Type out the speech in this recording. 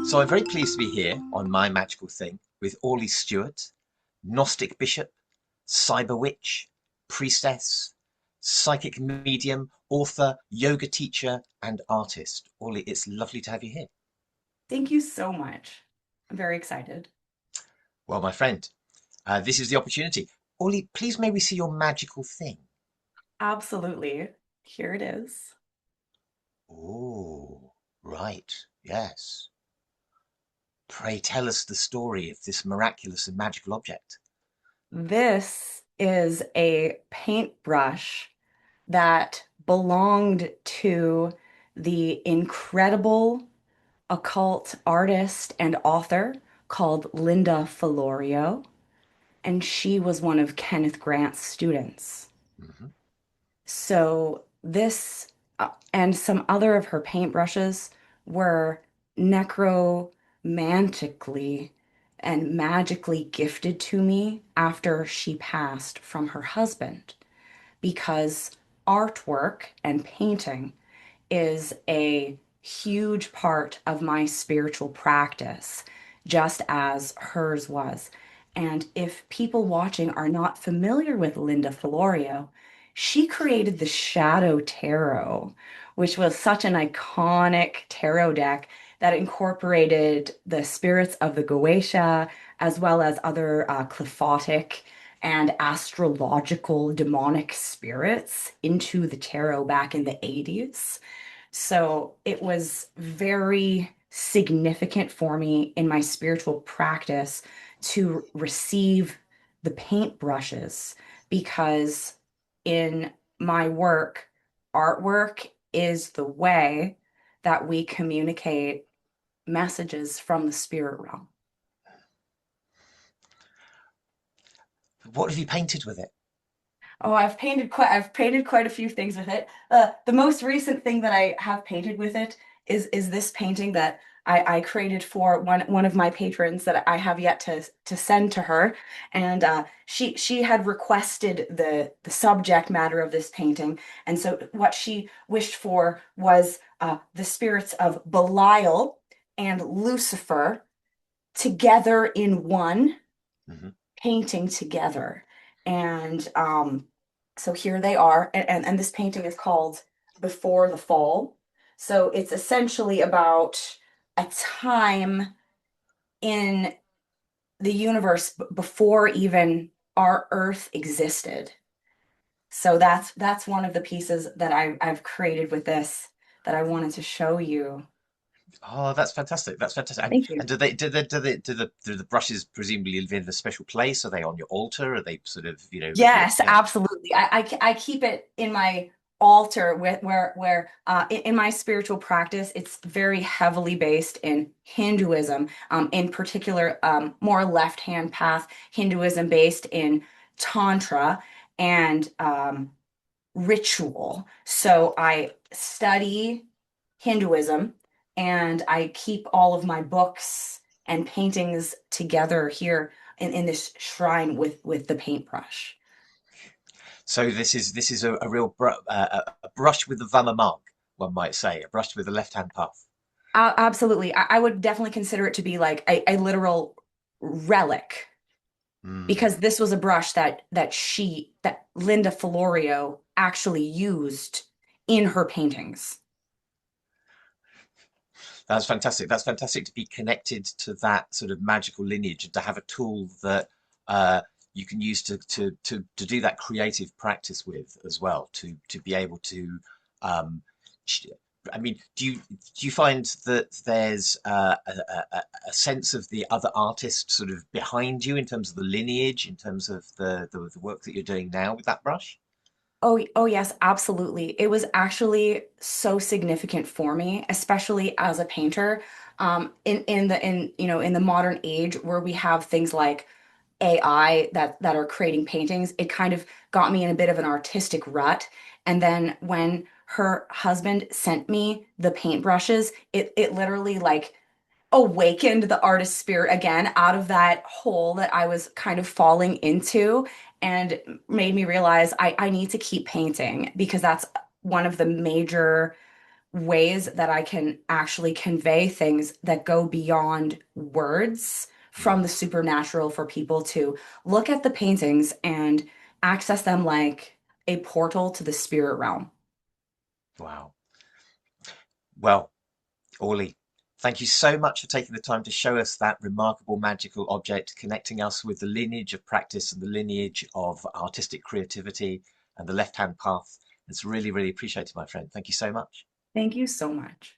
So I'm very pleased to be here on My Magical Thing with Orlee Stewart, Gnostic Bishop, Cyber Witch, Priestess, Psychic Medium, author, yoga teacher, and artist. Orlee, it's lovely to have you here. Thank you so much. I'm very excited. Well, my friend, this is the opportunity. Orlee, please may we see your magical thing? Absolutely. Here it is. Oh, right, yes. Pray tell us the story of this miraculous and magical object. This is a paintbrush that belonged to the incredible occult artist and author called Linda Florio, and she was one of Kenneth Grant's students. Mhm. So this and some other of her paintbrushes were necromantically and magically gifted to me after she passed from her husband because artwork and painting is a huge part of my spiritual practice, just as hers was. And if people watching are not familiar with Linda Florio, she created the Shadow Tarot, which was such an iconic tarot deck that incorporated the spirits of the Goetia as well as other qliphothic and astrological demonic spirits into the tarot back in the 80s. So it was very significant for me in my spiritual practice to receive the paintbrushes because in my work, artwork is the way that we communicate messages from the spirit realm. What have you painted with it? Oh, I've painted quite a few things with it. The most recent thing that I have painted with it is this painting that I created for one of my patrons that I have yet to send to her. And she had requested the subject matter of this painting. And so what she wished for was the spirits of Belial and Lucifer together in one Mhm. painting together. And so here they are. And this painting is called Before the Fall. So it's essentially about a time in the universe before even our Earth existed. So that's one of the pieces that I've created with this that I wanted to show you. Oh, that's fantastic. That's fantastic. Thank you. And do the brushes presumably live in a special place? Are they on your altar? Are they sort of, Yes, yeah. absolutely. I keep it in my altar with where in my spiritual practice, it's very heavily based in Hinduism, in particular, more left-hand path Hinduism based in Tantra and ritual. So I study Hinduism and I keep all of my books and paintings together here in this shrine with the paintbrush. So this is a real a brush with the Vama mark, one might say, a brush with the left-hand path. Absolutely. I would definitely consider it to be like a literal relic Mm. because this was a brush that Linda Florio actually used in her paintings. That's fantastic. That's fantastic to be connected to that sort of magical lineage and to have a tool that you can use to do that creative practice with as well. To be able to, um, I mean, do you find that there's a sense of the other artist sort of behind you in terms of the lineage, in terms of the work that you're doing now with that brush? Oh yes, absolutely. It was actually so significant for me, especially as a painter. In the modern age where we have things like AI that are creating paintings, it kind of got me in a bit of an artistic rut. And then when her husband sent me the paintbrushes, it literally like awakened the artist spirit again out of that hole that I was kind of falling into and made me realize I need to keep painting because that's one of the major ways that I can actually convey things that go beyond words from the Mm, supernatural for people to look at the paintings and access them like a portal to the spirit realm. wow. Well, Orly, thank you so much for taking the time to show us that remarkable magical object, connecting us with the lineage of practice and the lineage of artistic creativity and the left hand path. It's really, really appreciated, my friend. Thank you so much. Thank you so much.